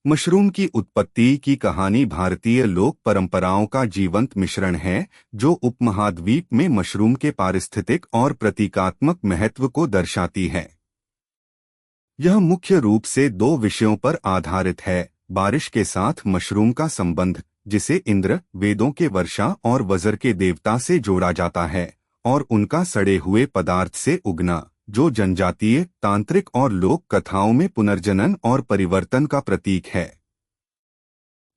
Mushroom की उत्पत्ति की कहानी भारतीय लोक परंपराओं का जीवंत मिश्रण है, जो उपमहाद्वीप में मशरूम के पारिस्थितिक और प्रतीकात्मक महत्व को दर्शाती है। यह मुख्य रूप से दो विषयों पर आधारित है: बारिश के साथ मशरूम का संबंध, जिसे इंद्र, वेदों के वर्षा और वज्र के देवता से जोड़ा जाता है, और उनका सड़े हुए पदार्थ से उगना, जो जनजातीय, तांत्रिक और लोक कथाओं में पुनर्जनन और परिवर्तन का प्रतीक है।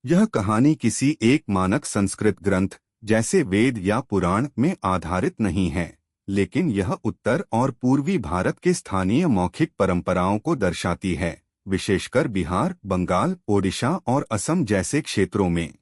यह कहानी किसी एक मानक संस्कृत ग्रंथ जैसे वेद या पुराण में आधारित नहीं है, लेकिन यह उत्तर और पूर्वी भारत के स्थानीय मौखिक परंपराओं को दर्शाती है, विशेषकर बिहार, बंगाल, ओडिशा और असम जैसे क्षेत्रों में।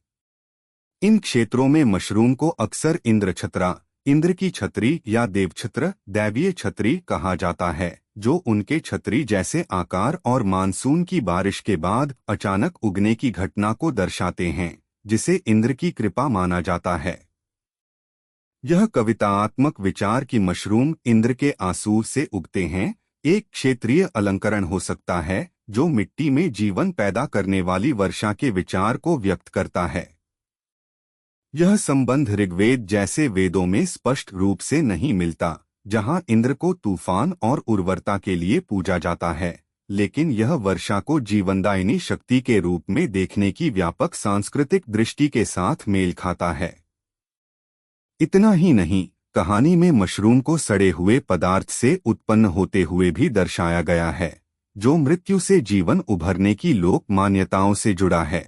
इन क्षेत्रों में मशरूम को अक्सर इंद्रछत्रा, इंद्र की छतरी या देवछत्र, दैवीय छतरी कहा जाता है, जो उनके छतरी जैसे आकार और मानसून की बारिश के बाद अचानक उगने की घटना को दर्शाते हैं, जिसे इंद्र की कृपा माना जाता है। यह कवितात्मक विचार कि मशरूम इंद्र के आंसू से उगते हैं, एक क्षेत्रीय अलंकरण हो सकता है, जो मिट्टी में जीवन पैदा करने वाली वर्षा के विचार को व्यक्त करता है। यह संबंध ऋग्वेद जैसे वेदों में स्पष्ट रूप से नहीं मिलता, जहां इंद्र को तूफान और उर्वरता के लिए पूजा जाता है, लेकिन यह वर्षा को जीवनदायिनी शक्ति के रूप में देखने की व्यापक सांस्कृतिक दृष्टि के साथ मेल खाता है। इतना ही नहीं, कहानी में मशरूम को सड़े हुए पदार्थ से उत्पन्न होते हुए भी दर्शाया गया है, जो मृत्यु से जीवन उभरने की लोक मान्यताओं से जुड़ा है।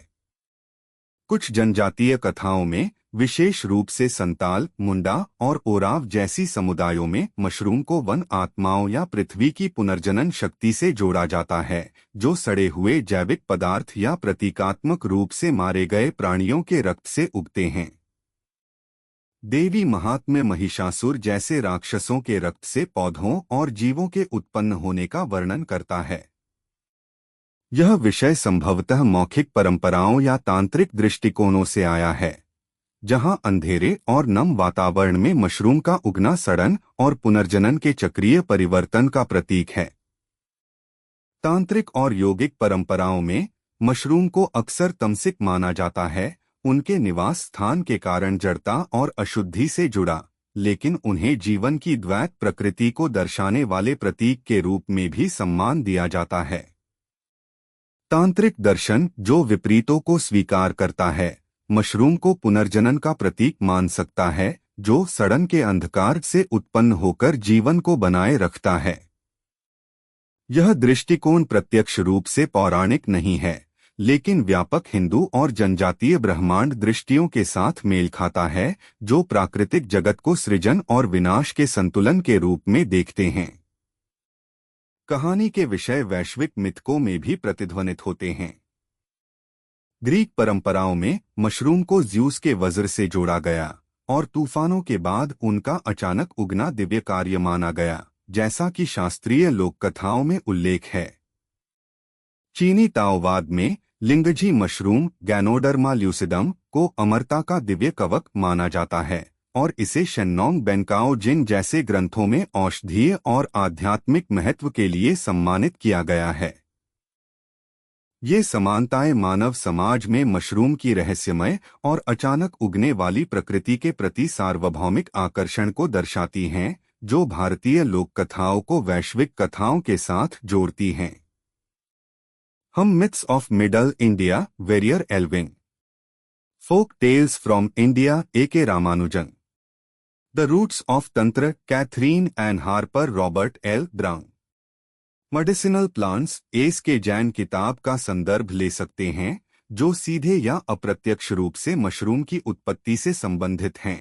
कुछ जनजातीय कथाओं में, विशेष रूप से संताल, मुंडा और ओराव जैसी समुदायों में, मशरूम को वन आत्माओं या पृथ्वी की पुनर्जनन शक्ति से जोड़ा जाता है, जो सड़े हुए जैविक पदार्थ या प्रतीकात्मक रूप से मारे गए प्राणियों के रक्त से उगते हैं। देवी महात्म्य महिषासुर जैसे राक्षसों के रक्त से पौधों और जीवों के उत्पन्न होने का वर्णन करता है। यह विषय संभवतः मौखिक परंपराओं या तांत्रिक दृष्टिकोणों से आया है, जहां अंधेरे और नम वातावरण में मशरूम का उगना सड़न और पुनर्जनन के चक्रीय परिवर्तन का प्रतीक है। तांत्रिक और योगिक परंपराओं में, मशरूम को अक्सर तमसिक माना जाता है, उनके निवास स्थान के कारण जड़ता और अशुद्धि से जुड़ा, लेकिन उन्हें जीवन की द्वैत प्रकृति को दर्शाने वाले प्रतीक के रूप में भी सम्मान दिया जाता है। तांत्रिक दर्शन, जो विपरीतों को स्वीकार करता है, मशरूम को पुनर्जनन का प्रतीक मान सकता है, जो सड़न के अंधकार से उत्पन्न होकर जीवन को बनाए रखता है। यह दृष्टिकोण प्रत्यक्ष रूप से पौराणिक नहीं है, लेकिन व्यापक हिंदू और जनजातीय ब्रह्मांड दृष्टियों के साथ मेल खाता है, जो प्राकृतिक जगत को सृजन और विनाश के संतुलन के रूप में देखते हैं। कहानी के विषय वैश्विक मिथकों में भी प्रतिध्वनित होते हैं। ग्रीक परंपराओं में, मशरूम को ज़्यूस के वज्र से जोड़ा गया, और तूफानों के बाद उनका अचानक उगना दिव्य कार्य माना गया, जैसा कि शास्त्रीय लोक कथाओं में उल्लेख है। चीनी ताओवाद में, लिंगजी मशरूम गैनोडर्मा ल्यूसिडम को अमरता का दिव्य कवक माना जाता है, और इसे शेन्नोंग बेनकाओ जिन जैसे ग्रंथों में औषधीय और आध्यात्मिक महत्व के लिए सम्मानित किया गया है। ये समानताएं मानव समाज में मशरूम की रहस्यमय और अचानक उगने वाली प्रकृति के प्रति सार्वभौमिक आकर्षण को दर्शाती हैं, जो भारतीय लोक कथाओं को वैश्विक कथाओं के साथ जोड़ती हैं। हम myths of middle India, Verrier Elwin. Folk tales from India, A K. Ramanujan. The roots of tantra, Katherine and Harper, Robert L. Brown. Medicinal plants, S K Jain किताब का संदर्भ ले सकते हैं, जो सीधे या अप्रत्यक्ष रूप से मशरूम की उत्पत्ति से संबंधित हैं।